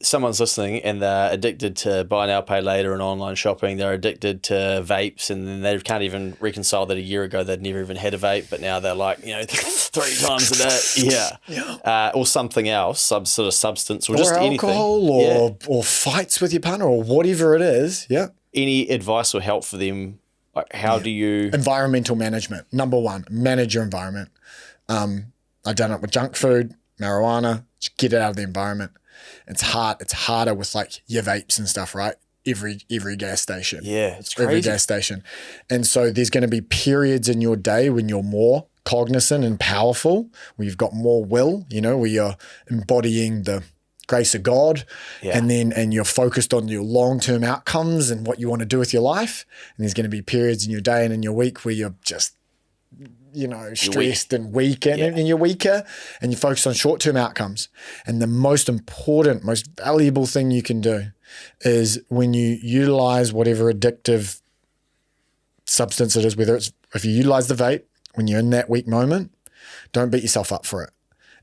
someone's listening and they're addicted to buy now, pay later and online shopping. They're addicted to vapes, and then they can't even reconcile that a year ago they'd never even had a vape, but now they're like, 3 times a day. Yeah. Or something else, some sort of substance, or just alcohol, anything. or fights with your partner, or whatever it is. Yeah. Any advice or help for them? Like, how do you... Environmental management. Number one, manage your environment. I've done it with junk food, marijuana, just get it out of the environment. It's hard. It's harder with like your vapes and stuff, right? Every gas station. Yeah, it's crazy. Every gas station. And so there's going to be periods in your day when you're more cognizant and powerful, where you've got more will, where you're embodying the grace of God, and you're focused on your long-term outcomes and what you want to do with your life. And there's going to be periods in your day and in your week where you're just stressed and weak, and you're weaker, and you focus on short-term outcomes. And the most important, most valuable thing you can do is when you utilize whatever addictive substance it is, if you utilize the vape, when you're in that weak moment, don't beat yourself up for it.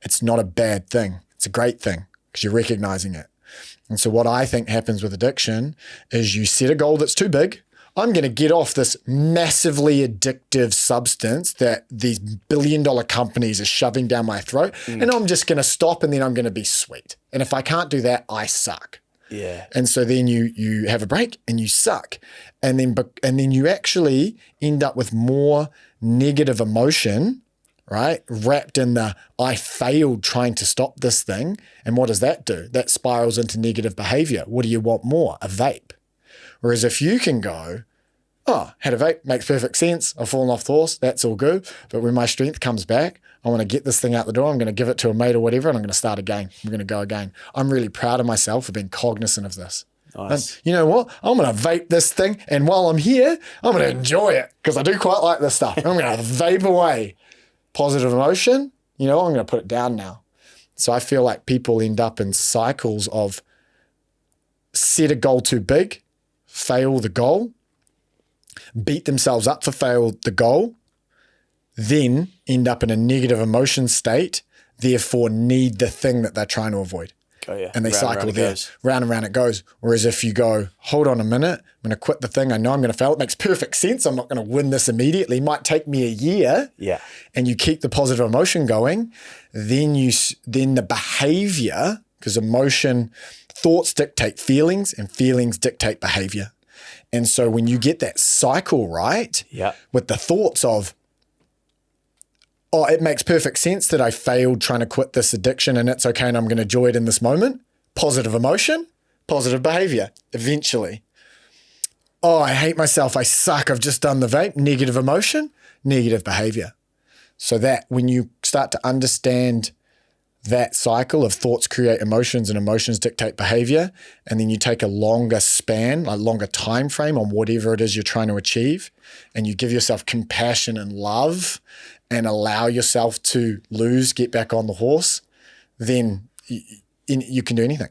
It's not a bad thing. It's a great thing because you're recognizing it. And so what I think happens with addiction is you set a goal that's too big. I'm going to get off this massively addictive substance that these billion-dollar companies are shoving down my throat, and I'm just going to stop, and then I'm going to be sweet. And if I can't do that, I suck. Yeah. And so then you have a break and you suck, and then you actually end up with more negative emotion, right? Wrapped in the I failed trying to stop this thing. And what does that do? That spirals into negative behavior. What do you want more? A vape. Whereas if you can go, had a vape, makes perfect sense. I've fallen off the horse. That's all good. But when my strength comes back, I want to get this thing out the door. I'm going to give it to a mate or whatever, and I'm going to start again. I'm going to go again. I'm really proud of myself for being cognizant of this. Nice. And you know what? I'm going to vape this thing. And while I'm here, I'm going to enjoy it because I do quite like this stuff. I'm going to vape away positive emotion. I'm going to put it down now. So I feel like people end up in cycles of set a goal too big, fail the goal, beat themselves up for fail the goal, then end up in a negative emotion state, therefore need the thing that they're trying to avoid. Oh, yeah. And they round cycle and there. Round and round it goes. Whereas if you go, hold on a minute, I'm going to quit the thing. I know I'm going to fail. It makes perfect sense. I'm not going to win this immediately. It might take me a year. Yeah. And you keep the positive emotion going. Then the behavior, because thoughts dictate feelings and feelings dictate behavior. And so when you get that cycle right, with the thoughts of, it makes perfect sense that I failed trying to quit this addiction and it's okay and I'm going to enjoy it in this moment. Positive emotion, positive behavior, eventually. I hate myself. I suck. I've just done the vape. Negative emotion, negative behavior. So that when you start to understand that cycle of thoughts create emotions and emotions dictate behavior, and then you take a longer span, a longer time frame on whatever it is you're trying to achieve, and you give yourself compassion and love and allow yourself to get back on the horse, then you can do anything.